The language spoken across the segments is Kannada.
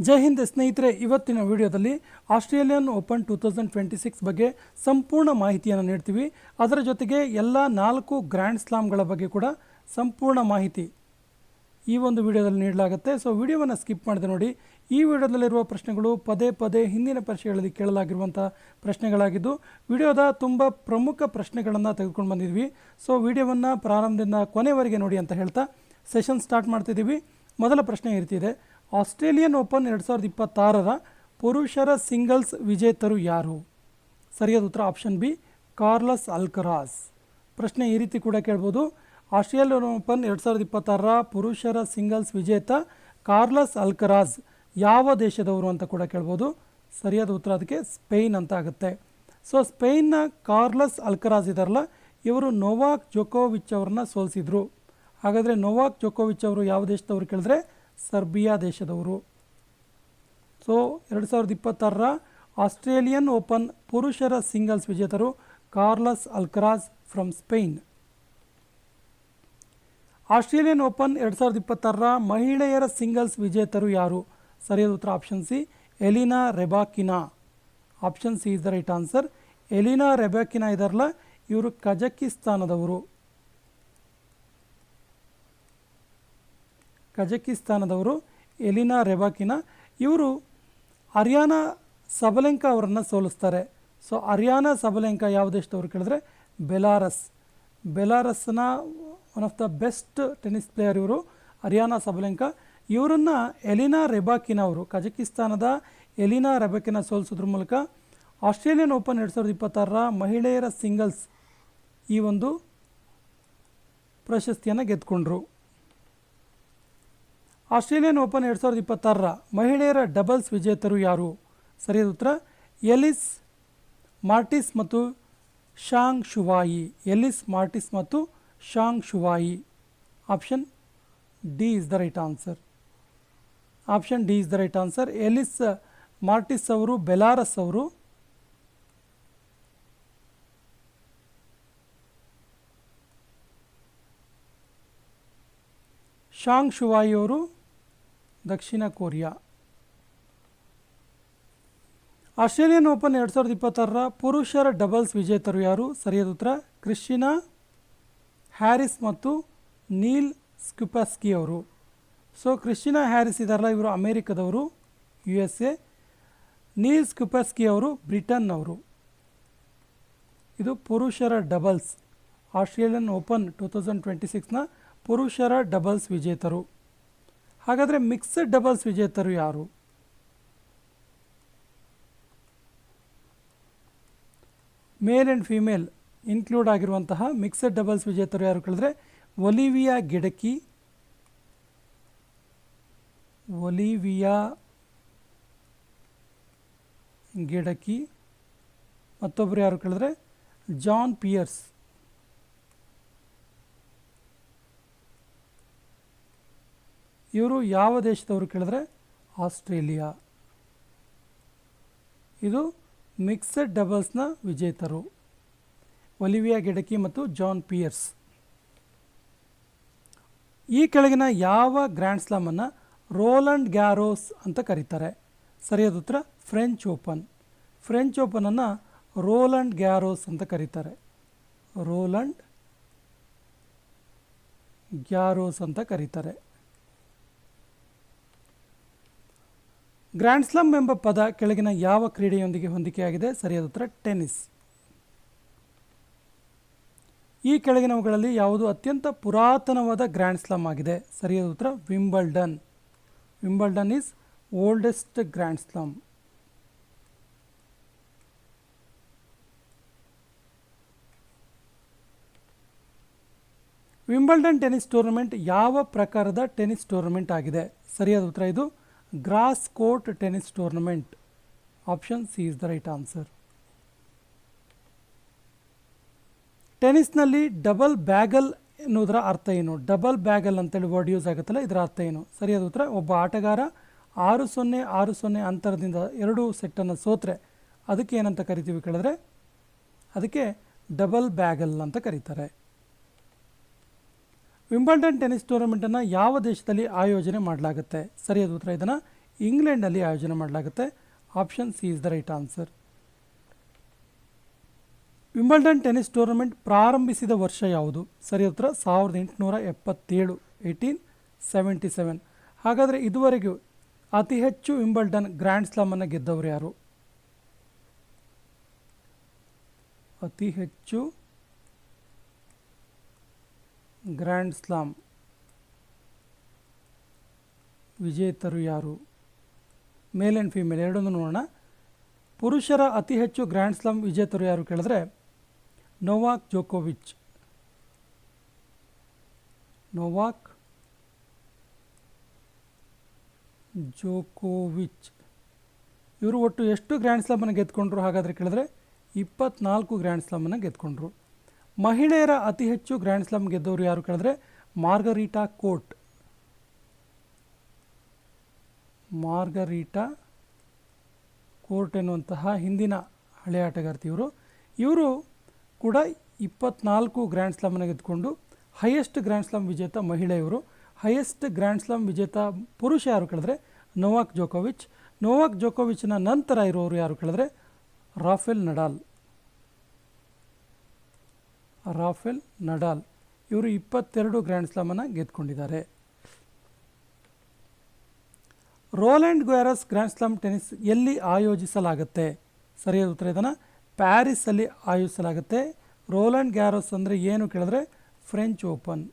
ಜೈ ಹಿಂದ್ ಸ್ನೇಹಿತರೆ, ಇವತ್ತಿನ ವಿಡಿಯೋದಲ್ಲಿ ಆಸ್ಟ್ರೇಲಿಯನ್ ಓಪನ್ 2026 ಬಗ್ಗೆ ಸಂಪೂರ್ಣ ಮಾಹಿತಿಯನ್ನು ನೀಡ್ತೀವಿ. ಅದರ ಜೊತೆಗೆ ಎಲ್ಲ 4 ಗ್ರ್ಯಾಂಡ್ ಸ್ಲಾಮ್ಗಳ ಬಗ್ಗೆ ಕೂಡ ಸಂಪೂರ್ಣ ಮಾಹಿತಿ ಈ ಒಂದು ವಿಡಿಯೋದಲ್ಲಿ ನೀಡಲಾಗುತ್ತೆ. ಸೊ ವಿಡಿಯೋವನ್ನು ಸ್ಕಿಪ್ ಮಾಡದೆ ನೋಡಿ. ಈ ವಿಡಿಯೋದಲ್ಲಿರುವ ಪ್ರಶ್ನೆಗಳು ಪದೇ ಪದೇ ಹಿಂದಿನ ಪರೀಕ್ಷೆಗಳಲ್ಲಿ ಕೇಳಲಾಗಿರುವಂಥ ಪ್ರಶ್ನೆಗಳಾಗಿದ್ದು, ವಿಡಿಯೋದ ತುಂಬ ಪ್ರಮುಖ ಪ್ರಶ್ನೆಗಳನ್ನು ತೆಗೆದುಕೊಂಡು ಬಂದಿದ್ವಿ. ಸೊ ವಿಡಿಯೋವನ್ನು ಪ್ರಾರಂಭದಿಂದ ಕೊನೆವರೆಗೆ ನೋಡಿ ಅಂತ ಹೇಳ್ತಾ ಸೆಷನ್ ಸ್ಟಾರ್ಟ್ ಮಾಡ್ತಿದ್ದೀವಿ. ಮೊದಲ ಪ್ರಶ್ನೆ ಇರ್ತಿದೆ, ಆಸ್ಟ್ರೇಲಿಯನ್ ಓಪನ್ 2026ರ ಪುರುಷರ ಸಿಂಗಲ್ಸ್ ವಿಜೇತರು ಯಾರು? ಸರಿಯಾದ ಉತ್ತರ ಆಪ್ಷನ್ ಬಿ, ಕಾರ್ಲಸ್ ಅಲ್ಕರಾಜ್. ಪ್ರಶ್ನೆ ಈ ರೀತಿ ಕೂಡ ಕೇಳ್ಬೋದು, ಆಸ್ಟ್ರೇಲಿಯನ್ ಓಪನ್ 2026ರ ಪುರುಷರ ಸಿಂಗಲ್ಸ್ ವಿಜೇತ ಕಾರ್ಲಸ್ ಅಲ್ಕರಾಜ್ ಯಾವ ದೇಶದವರು ಅಂತ ಕೂಡ ಕೇಳ್ಬೋದು. ಸರಿಯಾದ ಉತ್ತರ ಅದಕ್ಕೆ ಸ್ಪೇನ್ ಅಂತ ಆಗುತ್ತೆ. ಸೊ ಸ್ಪೇನ್ನ ಕಾರ್ಲಸ್ ಅಲ್ಕರಾಜ್ ಇದಾರಲ್ಲ, ಇವರು ನೋವಾಕ್ ಜೋಕೋವಿಚ್ ಅವರನ್ನ ಸೋಲಿಸಿದ್ರು. ಹಾಗಾದರೆ ನೋವಾಕ್ ಜೋಕೋವಿಚ್ ಅವರು ಯಾವ ದೇಶದವರು ಕೇಳಿದ್ರೆ ಸರ್ಬಿಯಾ ದೇಶದವರು. ಸೊ 2026ರ ಆಸ್ಟ್ರೇಲಿಯನ್ ಓಪನ್ ಪುರುಷರ ಸಿಂಗಲ್ಸ್ ವಿಜೇತರು Carlos Alcaraz from Spain. Australian open 2026ರ ಮಹಿಳೆಯರ ಸಿಂಗಲ್ಸ್ ವಿಜೇತರು ಯಾರು? ಸರಿಯಾದ ಉತ್ತರ option C, Elena Rybakina. Option C is the right answer. Elena Rybakina ಇದಾರಲ್ಲ, ಇವರು ಕಜಕಿಸ್ತಾನದವರು ಎಲಿನಾ ರೆಬಾಕಿನಾ. ಇವರು ಅರಿಯಾನಾ ಸಬಲೆಂಕಾ ಅವರನ್ನು ಸೋಲಿಸ್ತಾರೆ. ಸೊ ಅರಿಯಾನಾ ಸಬಲೆಂಕಾ ಯಾವ ದೇಶದವರು ಕೇಳಿದ್ರೆ ಬೆಲಾರಸ್ನ one of the best tennis player ಇವರು ಅರಿಯಾನಾ ಸಬಲೆಂಕಾ. ಇವರನ್ನು ಎಲಿನಾ ರೆಬಾಕಿನಾ ಅವರು, ಕಜಕಿಸ್ತಾನದ ಎಲಿನಾ ರೆಬಾಕಿನಾ ಸೋಲಿಸೋದ್ರ ಮೂಲಕ ಆಸ್ಟ್ರೇಲಿಯನ್ ಓಪನ್ 2026ರ ಮಹಿಳೆಯರ ಸಿಂಗಲ್ಸ್ ಈ ಒಂದು ಪ್ರಶಸ್ತಿಯನ್ನು ಗೆದ್ದುಕೊಂಡ್ರು. ಆಸ್ಟ್ರೇಲಿಯನ್ ಓಪನ್ 2026ರ ಮಹಿಳೆಯರ ಡಬಲ್ಸ್ ವಿಜೇತರು ಯಾರು? ಸರಿಯಾದ ಉತ್ತರ ಎಲಿಸ್ ಮಾರ್ಟಿಸ್ ಮತ್ತು Zhang Shuai. Option D is the right answer. Elise Mertens ಅವರು ಬೆಲಾರಸ್ ಅವರು, ಶಾಂಗ್ ಶುವಾಯಿ ಅವರು ದಕ್ಷಿಣ ಕೊರಿಯಾ. ಆಸ್ಟ್ರೇಲಿಯನ್ ಓಪನ್ 2026ರ ಪುರುಷರ ಡಬಲ್ಸ್ ವಿಜೇತರು ಯಾರು? ಸರಿಯಾದ ಉತ್ತರ ಕ್ರಿಸ್ಟಿನಾ ಹ್ಯಾರಿಸ್ ಮತ್ತು ನೀಲ್ ಸ್ಕ್ಯುಪಾಸ್ಕಿ ಅವರು. ಸೊ ಕ್ರಿಸ್ಟಿನಾ ಹ್ಯಾರಿಸ್ ಇದಾರಲ್ಲ, ಇವರು ಅಮೇರಿಕದವರು, USA. ನೀಲ್ ಸ್ಕ್ಯುಪಾಸ್ಕಿ ಅವರು ಬ್ರಿಟನ್ ಅವರು. ಇದು ಪುರುಷರ ಡಬಲ್ಸ್ ಆಸ್ಟ್ರೇಲಿಯನ್ ಓಪನ್ 2026ನ ಪುರುಷರ ಡಬಲ್ಸ್ ವಿಜೇತರು. ಹಾಗಾದರೆ ಮಿಕ್ಸಡ್ ಡಬಲ್ಸ್ ವಿಜೇತರು ಯಾರು? ಮೇಲ್ ಆ್ಯಂಡ್ ಫೀಮೇಲ್ ಇನ್ಕ್ಲೂಡ್ ಆಗಿರುವಂತಹ ಮಿಕ್ಸಡ್ ಡಬಲ್ಸ್ ವಿಜೇತರು ಯಾರು ಕೇಳಿದ್ರೆ ಒಲಿವಿಯಾ ಗೆಡಕಿ. ಮತ್ತೊಬ್ಬರು ಯಾರು ಕೇಳಿದ್ರೆ ಜಾನ್ ಪಿಯರ್ಸ್. ಇವರು ಯಾವ ದೇಶದವರು ಕೇಳಿದ್ರೆ ಆಸ್ಟ್ರೇಲಿಯಾ. ಇದು ಮಿಕ್ಸಡ್ ಡಬಲ್ಸ್ನ ವಿಜೇತರು, ಒಲಿವಿಯಾ ಗೆಡಕಿ ಮತ್ತು ಜಾನ್ ಪಿಯರ್ಸ್. ಈ ಕೆಳಗಿನ ಯಾವ ಗ್ರ್ಯಾಂಡ್ ಸ್ಲಾಮನ್ನು ರೋಲಂಡ್ ಗ್ಯಾರೋಸ್ ಅಂತ ಕರೀತಾರೆ? ಸರಿಯಾದ ಉತ್ತರ ಫ್ರೆಂಚ್ ಓಪನನ್ನು ರೋಲಂಡ್ ಗ್ಯಾರೋಸ್ ಅಂತ ಕರೀತಾರೆ. ಗ್ರ್ಯಾಂಡ್ ಸ್ಲಾಮ್ ಎಂಬ ಪದ ಕೆಳಗಿನ ಯಾವ ಕ್ರೀಡೆಯೊಂದಿಗೆ ಹೊಂದಿಕೆಯಾಗಿದೆ? ಸರಿಯಾದ ಉತ್ತರ ಟೆನ್ನಿಸ್. ಈ ಕೆಳಗಿನವುಗಳಲ್ಲಿ ಯಾವುದು ಅತ್ಯಂತ ಪುರಾತನವಾದ ಗ್ರ್ಯಾಂಡ್ ಸ್ಲಾಮ್ ಆಗಿದೆ? ಸರಿಯಾದ ಉತ್ತರ Wimbledon is oldest grand slam. Wimbledon tennis tournament ಯಾವ ಪ್ರಕಾರದ ಟೆನ್ನಿಸ್ ಟೂರ್ನಮೆಂಟ್ ಆಗಿದೆ? ಸರಿಯಾದ ಉತ್ತರ ಇದು grass court tennis tournament. Option C is the right answer. ಟೆನ್ನಿಸ್ನಲ್ಲಿ ಡಬಲ್ ಬ್ಯಾಗಲ್ ಎನ್ನುವುದರ ಅರ್ಥ ಏನು? ಡಬಲ್ ಬ್ಯಾಗಲ್ ಅಂತೇಳಿ ವರ್ಡ್ ಯೂಸ್ ಆಗುತ್ತಲ್ಲ, ಇದರ ಅರ್ಥ ಏನು? ಸರಿಯಾದ ಉತ್ತರ ಒಬ್ಬ ಆಟಗಾರ 6-0 6-0 ಅಂತರದಿಂದ 2 ಸೆಟ್ಟನ್ನು ಸೋತ್ರೆ ಅದಕ್ಕೆ ಏನಂತ ಕರಿತೀವಿ ಕೇಳಿದ್ರೆ ಅದಕ್ಕೆ ಡಬಲ್ ಬ್ಯಾಗಲ್ ಅಂತ ಕರೀತಾರೆ. ವಿಂಬಲ್ಡನ್ ಟೆನ್ನಿಸ್ ಟೂರ್ನಮೆಂಟನ್ನು ಯಾವ ದೇಶದಲ್ಲಿ ಆಯೋಜನೆ ಮಾಡಲಾಗುತ್ತೆ? ಸರಿಯಾದ ಉತ್ತರ ಇದನ್ನು ಇಂಗ್ಲೆಂಡಲ್ಲಿ ಆಯೋಜನೆ ಮಾಡಲಾಗುತ್ತೆ. Option C is the right answer. Wimbledon tennis tournament ಪ್ರಾರಂಭಿಸಿದ ವರ್ಷ ಯಾವುದು? ಸರಿ ಉತ್ತರ 1877, 1877. ಹಾಗಾದರೆ ಇದುವರೆಗೂ ಅತಿ ಹೆಚ್ಚು ವಿಂಬಲ್ಡನ್ ಗ್ರ್ಯಾಂಡ್ ಸ್ಲಾಮನ್ನು ಗೆದ್ದವರು ಯಾರು? ಅತಿ ಹೆಚ್ಚು ಗ್ರ್ಯಾಂಡ್ ಸ್ಲಾಮ್ ವಿಜೇತರು ಯಾರು? ಮೇಲ್ ಆ್ಯಂಡ್ ಫೀಮೇಲ್ ಎರಡನ್ನೂ ನೋಡೋಣ. ಪುರುಷರ ಅತಿ ಹೆಚ್ಚು ಗ್ರ್ಯಾಂಡ್ ಸ್ಲಾಮ್ ವಿಜೇತರು ಯಾರು ಕೇಳಿದ್ರೆ ನೋವಾಕ್ ಜೋಕೋವಿಚ್. ಇವರು ಒಟ್ಟು ಎಷ್ಟು ಗ್ರ್ಯಾಂಡ್ ಸ್ಲಾಮನ್ನು ಗೆದ್ಕೊಂಡ್ರು ಹಾಗಾದರೆ ಕೇಳಿದ್ರೆ 24 ಗ್ರ್ಯಾಂಡ್ ಸ್ಲಾಮನ್ನು ಗೆದ್ಕೊಂಡ್ರು. ಮಹಿಳೆಯರ ಅತಿ ಹೆಚ್ಚು ಗ್ರ್ಯಾಂಡ್ ಸ್ಲಾಮ್ ಗೆದ್ದವರು ಯಾರು ಕೇಳಿದ್ರೆ ಮಾರ್ಗರೀಟಾ ಕೋರ್ಟ್ ಎನ್ನುವಂತಹ ಹಿಂದಿನ ಹಳೆಯ ಆಟಗಾರ್ತಿ ಇವರು ಕೂಡ 24 ಗ್ರ್ಯಾಂಡ್ ಸ್ಲಾಮನ್ನು ಗೆದ್ದುಕೊಂಡು ಹೈಯೆಸ್ಟ್ ಗ್ರ್ಯಾಂಡ್ ಸ್ಲಾಮ್ ವಿಜೇತ ಮಹಿಳೆಯವರು. ಹೈಯೆಸ್ಟ್ ಗ್ರ್ಯಾಂಡ್ ಸ್ಲಾಮ್ ವಿಜೇತ ಪುರುಷ ಯಾರು ಕೇಳಿದ್ರೆ ನೋವಾಕ್ ಜೋಕೋವಿಚ್ನ ನಂತರ ಇರೋರು ಯಾರು ಕೇಳಿದ್ರೆ ರಾಫೆಲ್ ನಡಾಲ್. ಇವರು 22 ಗ್ರ್ಯಾಂಡ್ ಸ್ಲಾಮನ್ನು ಗೆದ್ದುಕೊಂಡಿದ್ದಾರೆ. ರೋಲ್ಯಾಂಡ್ ಗ್ಯಾರೋಸ್ ಗ್ರ್ಯಾಂಡ್ ಸ್ಲಾಮ್ ಟೆನ್ನಿಸ್ ಎಲ್ಲಿ ಆಯೋಜಿಸಲಾಗುತ್ತೆ? ಸರಿಯಾದ ಉತ್ತರ ಇದನ್ನು ಪ್ಯಾರಿಸಲ್ಲಿ ಆಯೋಜಿಸಲಾಗುತ್ತೆ. ರೋಲ್ಯಾಂಡ್ ಗ್ಯಾರೋಸ್ ಅಂದರೆ ಏನು ಕೇಳಿದ್ರೆ ಫ್ರೆಂಚ್ ಓಪನ್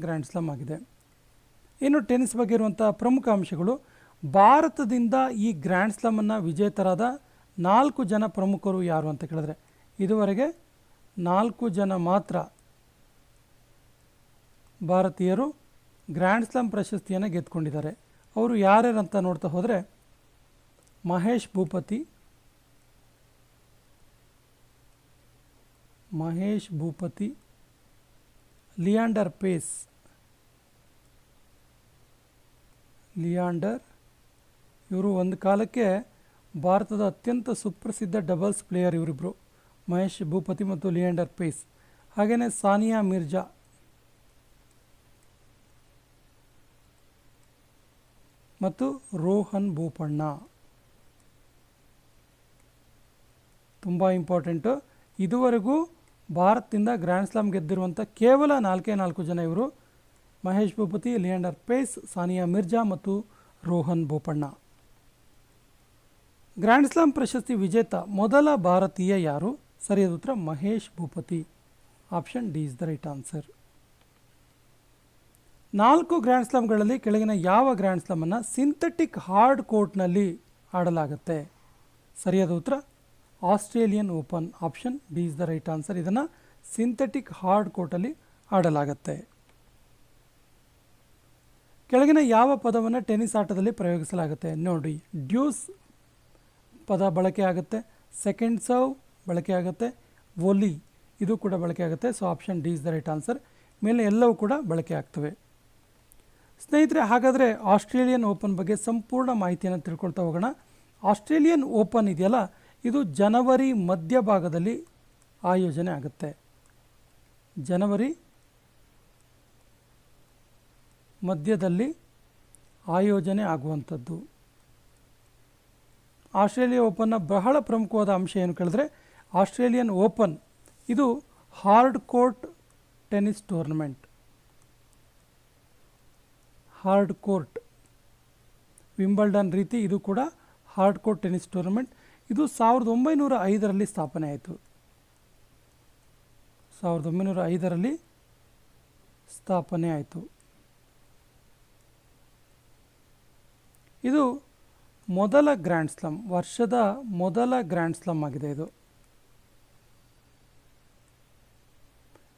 ಗ್ರ್ಯಾಂಡ್ ಸ್ಲಾಮ್ ಆಗಿದೆ. ಇನ್ನು ಟೆನ್ನಿಸ್ ಬಗ್ಗೆ ಇರುವಂಥ ಪ್ರಮುಖ ಅಂಶಗಳು: ಭಾರತದಿಂದ ಈ ಗ್ರ್ಯಾಂಡ್ ಸ್ಲಾಮನ್ನು ವಿಜೇತರಾದ 4 ಜನ ಪ್ರಮುಖರು ಯಾರು ಅಂತ ಕೇಳಿದ್ರೆ ಇದುವರೆಗೆ 4 ಜನ ಮಾತ್ರ ಭಾರತೀಯರು ಗ್ರ್ಯಾಂಡ್ ಸ್ಲಾಮ್ ಪ್ರಶಸ್ತಿಯನ್ನು ಗೆದ್ದುಕೊಂಡಿದ್ದಾರೆ. ಅವರು ಯಾರ್ಯಾರಂತ ನೋಡ್ತಾ ಹೋದರೆ ಮಹೇಶ್ ಭೂಪತಿ, ಲಿಯಾಂಡರ್ ಪೇಸ್, ಇವರು ಒಂದು ಕಾಲಕ್ಕೆ ಭಾರತದ ಅತ್ಯಂತ ಸುಪ್ರಸಿದ್ಧ ಡಬಲ್ಸ್ ಪ್ಲೇಯರ್ ಇವರಿಬ್ಬರು, ಮಹೇಶ್ ಭೂಪತಿ ಮತ್ತು ಲಿಯಾಂಡರ್ ಪೇಸ್. ಹಾಗೆಯೇ ಸಾನಿಯಾ ಮಿರ್ಜಾ ಮತ್ತು ರೋಹನ್ ಬೋಪಣ್ಣ. ತುಂಬ ಇಂಪಾರ್ಟೆಂಟು. ಇದುವರೆಗೂ ಭಾರತದಿಂದ ಗ್ರ್ಯಾಂಡ್ ಸ್ಲಾಮ್ ಗೆದ್ದಿರುವಂಥ ಕೇವಲ 4 ಜನ ಇವರು: ಮಹೇಶ್ ಭೂಪತಿ, ಲಿಯಾಂಡರ್ ಪೇಸ್, ಸಾನಿಯಾ ಮಿರ್ಜಾ ಮತ್ತು ರೋಹನ್ ಬೋಪಣ್ಣ. ಗ್ರ್ಯಾಂಡ್ ಸ್ಲಾಮ್ ಪ್ರಶಸ್ತಿ ವಿಜೇತ ಮೊದಲ ಭಾರತೀಯ ಯಾರು? ಸರಿಯಾದ ಉತ್ತರ Mahesh Bhupathi. Option D is the right answer. 4 grand ಸ್ಲಾಮ್ಗಳಲ್ಲಿ ಕೆಳಗಿನ ಯಾವ ಗ್ರ್ಯಾಂಡ್ ಸ್ಲಾಮನ್ನು ಸಿಂಥೆಟಿಕ್ ಹಾರ್ಡ್ ಕೋರ್ಟ್ನಲ್ಲಿ ಆಡಲಾಗುತ್ತೆ? ಸರಿಯಾದ ಉತ್ತರ Australian open. Option D is the right answer. ಇದನ್ನು ಸಿಂಥೆಟಿಕ್ ಹಾರ್ಡ್ ಕೋರ್ಟಲ್ಲಿ ಆಡಲಾಗುತ್ತೆ. ಕೆಳಗಿನ ಯಾವ ಪದವನ್ನು ಟೆನ್ನಿಸ್ ಆಟದಲ್ಲಿ ಪ್ರಯೋಗಿಸಲಾಗುತ್ತೆ? ನೋಡಿ, ಡ್ಯೂಸ್ ಪದ ಬಳಕೆ ಆಗುತ್ತೆ, ಸೆಕೆಂಡ್ ಸರ್ವ್ ಬಳಕೆ ಆಗುತ್ತೆ, ವೊಲಿ ಇದು ಕೂಡ ಬಳಕೆ ಆಗುತ್ತೆ. So option D is the right answer. ಮೇಲೆ ಎಲ್ಲವೂ ಕೂಡ ಬಳಕೆ ಆಗ್ತವೆ. ಸ್ನೇಹಿತರೆ, ಹಾಗಾದರೆ ಆಸ್ಟ್ರೇಲಿಯನ್ ಓಪನ್ ಬಗ್ಗೆ ಸಂಪೂರ್ಣ ಮಾಹಿತಿಯನ್ನು ತಿಳ್ಕೊಳ್ತಾ ಹೋಗೋಣ. ಆಸ್ಟ್ರೇಲಿಯನ್ ಓಪನ್ ಇದೆಯಲ್ಲ, ಇದು ಜನವರಿ ಮಧ್ಯಭಾಗದಲ್ಲಿ ಆಯೋಜನೆ ಆಗುತ್ತೆ. ಜನವರಿ ಮಧ್ಯದಲ್ಲಿ ಆಯೋಜನೆ ಆಗುವಂಥದ್ದು. ಆಸ್ಟ್ರೇಲಿಯಾ ಓಪನ್ನ ಬಹಳ ಪ್ರಮುಖವಾದ ಅಂಶ ಏನು ಕೇಳಿದ್ರೆ ಆಸ್ಟ್ರೇಲಿಯನ್ ಓಪನ್ ಇದು hard court tennis tournament. Hard court Wimbledon ರೀತಿ ಇದು ಕೂಡ ಹಾರ್ಡ್ ಕೋರ್ಟ್ ಟೆನ್ನಿಸ್ ಟೂರ್ನಮೆಂಟ್. ಇದು 1905ರಲ್ಲಿ ಸ್ಥಾಪನೆ ಆಯಿತು. 1905ರಲ್ಲಿ ಸ್ಥಾಪನೆ ಆಯಿತು. ಇದು ಮೊದಲ ಗ್ರ್ಯಾಂಡ್ ಸ್ಲಾಮ್, ವರ್ಷದ ಮೊದಲ ಗ್ರ್ಯಾಂಡ್ ಸ್ಲಾಮ್ ಆಗಿದೆ ಇದು.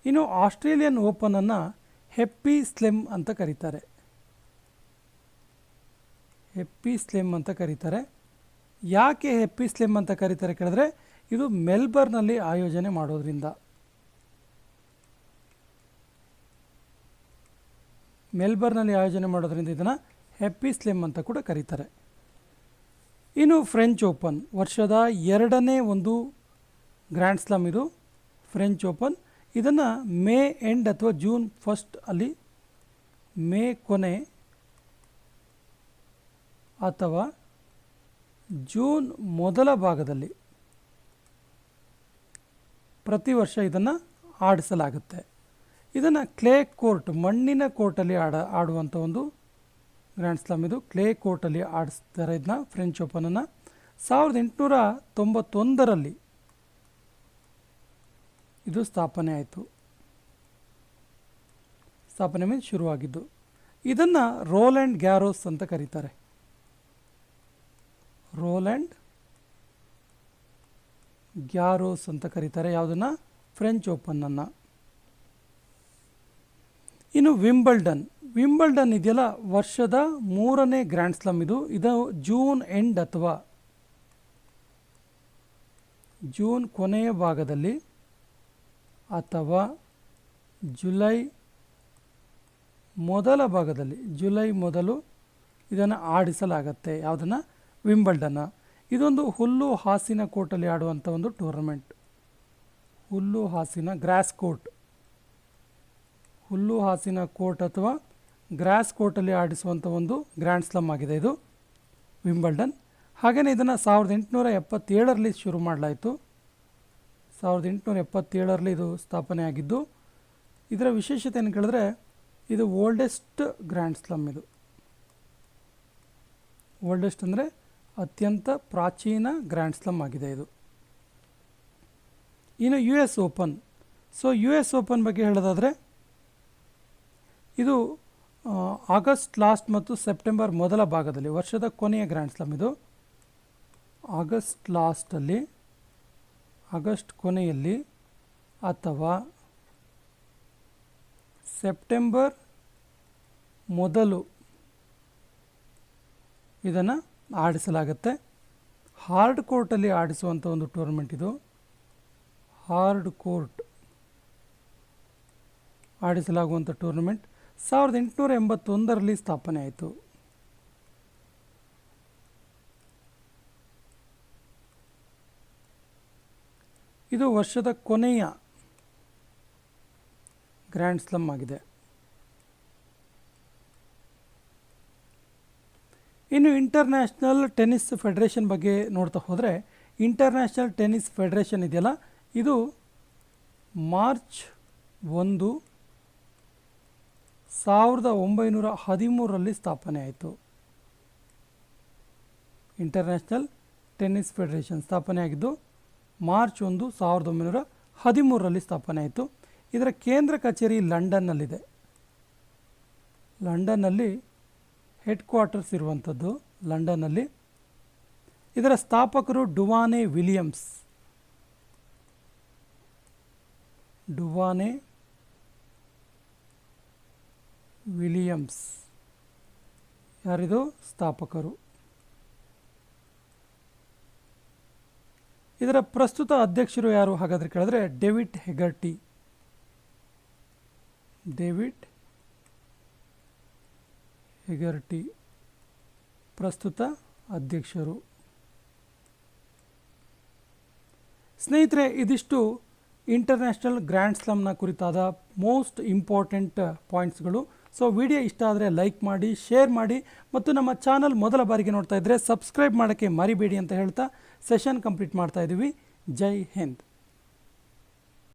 ಇನ್ನು ಆಸ್ಟ್ರೇಲಿಯನ್ ಓಪನನ್ನು ಹೆಪ್ಪಿ ಸ್ಲೆಮ್ ಅಂತ ಕರೀತಾರೆ. ಹೆಪ್ಪಿ ಸ್ಲೆಮ್ ಅಂತ ಕರೀತಾರೆ. ಯಾಕೆ ಹೆಪ್ಪಿ ಸ್ಲೆಮ್ ಅಂತ ಕರೀತಾರೆ ಕೇಳಿದ್ರೆ ಇದು ಮೆಲ್ಬರ್ನಲ್ಲಿ ಆಯೋಜನೆ ಮಾಡೋದ್ರಿಂದ. ಮೆಲ್ಬರ್ನಲ್ಲಿ ಆಯೋಜನೆ ಮಾಡೋದ್ರಿಂದ ಇದನ್ನು ಹೆಪ್ಪಿ ಸ್ಲೆಮ್ ಅಂತ ಕೂಡ ಕರೀತಾರೆ. ಇನ್ನು ಫ್ರೆಂಚ್ ಓಪನ್ ವರ್ಷದ ಎರಡನೇ ಒಂದು ಗ್ರ್ಯಾಂಡ್ ಸ್ಲಾಮ್ ಇದು ಫ್ರೆಂಚ್ ಓಪನ್. ಇದನ್ನು ಮೇ ಎಂಡ್ ಅಥವಾ ಜೂನ್ 1 ಅಲ್ಲಿ ಮೇ ಕೊನೆ ಅಥವಾ ಜೂನ್ ಮೊದಲ ಭಾಗದಲ್ಲಿ ಪ್ರತಿ ವರ್ಷ ಇದನ್ನು ಆಡಿಸಲಾಗುತ್ತೆ. ಇದನ್ನು ಕ್ಲೇ ಕೋರ್ಟ್, ಮಣ್ಣಿನ ಕೋರ್ಟಲ್ಲಿ ಆಡುವಂಥ ಒಂದು ಗ್ರ್ಯಾಂಡ್ ಸ್ಲಾಮ್. ಇದು ಕ್ಲೇ ಕೋರ್ಟಲ್ಲಿ ಆಡಿಸ್ತಾರೆ ಇದನ್ನ, ಫ್ರೆಂಚ್ ಓಪನನ್ನು. 1891ರಲ್ಲಿ ಇದು ಸ್ಥಾಪನೆ ಆಯಿತು. ಸ್ಥಾಪನೆ ಮೇಲೆ ಶುರುವಾಗಿದ್ದು. ಇದನ್ನು ರೋಲ್ಯಾಂಡ್ ಗ್ಯಾರೋಸ್ ಅಂತ ಕರೀತಾರೆ. ರೋಲ್ಯಾಂಡ್ ಗ್ಯಾರೋಸ್ ಅಂತ ಕರೀತಾರೆ ಯಾವುದನ್ನು? ಫ್ರೆಂಚ್ ಓಪನನ್ನು. ಇನ್ನು ವಿಂಬಲ್ಡನ್ ಇದೆಯಲ್ಲ, ವರ್ಷದ 3ನೇ ಗ್ರ್ಯಾಂಡ್ ಸ್ಲಾಮ್. ಇದು ಜೂನ್ ಎಂಡ್ ಅಥವಾ ಜೂನ್ ಕೊನೆಯ ಭಾಗದಲ್ಲಿ ಅಥವಾ ಜುಲೈ ಮೊದಲ ಭಾಗದಲ್ಲಿ, ಜುಲೈ ಮೊದಲು ಇದನ್ನು ಆಡಿಸಲಾಗತ್ತೆ. ಯಾವುದನ್ನು? ವಿಂಬಲ್ಡನ್ನ. ಇದೊಂದು ಹುಲ್ಲು ಹಾಸಿನ ಕೋರ್ಟಲ್ಲಿ ಆಡುವಂಥ ಒಂದು ಟೂರ್ನಮೆಂಟ್. ಹುಲ್ಲು ಹಾಸಿನ ಗ್ರಾಸ್ ಕೋರ್ಟ್, ಹುಲ್ಲು ಹಾಸಿನ ಕೋರ್ಟ್ ಅಥವಾ ಗ್ರಾಸ್ ಕೋರ್ಟಲ್ಲಿ ಆಡಿಸುವಂಥ ಒಂದು ಗ್ರ್ಯಾಂಡ್ ಸ್ಲಾಮ್ ಆಗಿದೆ ಇದು ವಿಂಬಲ್ಡನ್. ಹಾಗೆಯೇ ಇದನ್ನು 1877ರಲ್ಲಿ ಶುರು ಮಾಡಲಾಯಿತು. 1877ರಲ್ಲಿ ಇದು ಸ್ಥಾಪನೆ ಆಗಿದ್ದು. ಇದರ ವಿಶೇಷತೆ ಏನು ಕೇಳಿದ್ರೆ, ಇದು ಓಲ್ಡೆಸ್ಟ್ ಗ್ರ್ಯಾಂಡ್ ಸ್ಲಾಮ್. ಇದು ಓಲ್ಡೆಸ್ಟ್ ಅಂದರೆ ಅತ್ಯಂತ ಪ್ರಾಚೀನ ಗ್ರ್ಯಾಂಡ್ ಸ್ಲಾಮ್ ಆಗಿದೆ ಇದು. ಇನ್ನು U S open. U S open ಬಗ್ಗೆ ಹೇಳೋದಾದರೆ, ಇದು ಆಗಸ್ಟ್ ಲಾಸ್ಟ್ ಮತ್ತು ಸೆಪ್ಟೆಂಬರ್ ಮೊದಲ ಭಾಗದಲ್ಲಿ, ವರ್ಷದ ಕೊನೆಯ ಗ್ರ್ಯಾಂಡ್ ಸ್ಲಾಮ್ ಇದು. ಆಗಸ್ಟ್ ಲಾಸ್ಟಲ್ಲಿ, ಆಗಸ್ಟ್ ಕೊನೆಯಲ್ಲಿ ಅಥವಾ ಸೆಪ್ಟೆಂಬರ್ ಮೊದಲು ಇದನ್ನು ಆಡಿಸಲಾಗುತ್ತೆ. ಹಾರ್ಡ್ ಕೋರ್ಟಲ್ಲಿ ಆಡಿಸುವಂಥ ಒಂದು ಟೂರ್ನಮೆಂಟ್ ಇದು. ಹಾರ್ಡ್ ಕೋರ್ಟ್ ಆಡಿಸಲಾಗುವಂಥ ಟೂರ್ನಮೆಂಟ್ 1881ರಲ್ಲಿ ಸ್ಥಾಪನೆ ಆಯಿತು. ಇದು ವರ್ಷದ ಕೊನೆಯ ಗ್ರ್ಯಾಂಡ್ ಸ್ಲಾಮ್ ಆಗಿದೆ. ಇನ್ನು ಇಂಟರ್ನ್ಯಾಷನಲ್ ಟೆನ್ನಿಸ್ ಫೆಡರೇಷನ್ ಬಗ್ಗೆ ನೋಡ್ತಾ ಹೋದರೆ, ಇಂಟರ್ನ್ಯಾಷನಲ್ ಟೆನ್ನಿಸ್ ಫೆಡರೇಷನ್ ಇದೆಯಲ್ಲ, ಇದು ಮಾರ್ಚ್ 1, 1913ರಲ್ಲಿ ಸ್ಥಾಪನೆ ಆಯಿತು. ಇಂಟರ್ನ್ಯಾಷನಲ್ ಟೆನ್ನಿಸ್ ಫೆಡರೇಷನ್ ಸ್ಥಾಪನೆ ಆಗಿದ್ದು ಮಾರ್ಚ್ 1, 1913ರಲ್ಲಿ ಸ್ಥಾಪನೆ ಆಯಿತು. ಇದರ ಕೇಂದ್ರ ಕಚೇರಿ ಲಂಡನ್ನಲ್ಲಿದೆ. ಲಂಡನ್ನಲ್ಲಿ ಹೆಡ್ ಕ್ವಾರ್ಟರ್ಸ್ ಇರುವಂಥದ್ದು, ಲಂಡನ್ನಲ್ಲಿ. ಇದರ ಸ್ಥಾಪಕರು ಡುವಾನೆ ವಿಲಿಯಮ್ಸ್ ಯಾರಿದು? ಸ್ಥಾಪಕರು. ಇದರ ಪ್ರಸ್ತುತ ಅಧ್ಯಕ್ಷರು ಯಾರು ಹಾಗಾದರೆ ಕೇಳಿದ್ರೆ, ಡೇವಿಡ್ ಹೆಗರ್ಟಿ ಪ್ರಸ್ತುತ ಅಧ್ಯಕ್ಷರು. ಸ್ನೇಹಿತರೆ, ಇದಿಷ್ಟು ಇಂಟರ್ನ್ಯಾಷನಲ್ ಗ್ರ್ಯಾಂಡ್ ಸ್ಲಾಮ್ನ ಕುರಿತಾದ ಮೋಸ್ಟ್ ಇಂಪಾರ್ಟೆಂಟ್ ಪಾಯಿಂಟ್ಸ್ಗಳು. ವಿಡಿಯೋ ಇಷ್ಟ ಆದರೆ ಲೈಕ್ ಮಾಡಿ, ಶೇರ್ ಮಾಡಿ, ಮತ್ತು ನಮ್ಮ ಚಾನಲ್ ಮೊದಲ ಬಾರಿಗೆ ನೋಡ್ತಾ ಇದ್ದರೆ ಸಬ್ಸ್ಕ್ರೈಬ್ ಮಾಡೋಕ್ಕೆ ಮರಿಬೇಡಿ ಅಂತ ಹೇಳ್ತಾ ಸೆಷನ್ ಕಂಪ್ಲೀಟ್ ಮಾಡ್ತಾ ಇದ್ದೀವಿ. ಜೈ ಹಿಂದ್.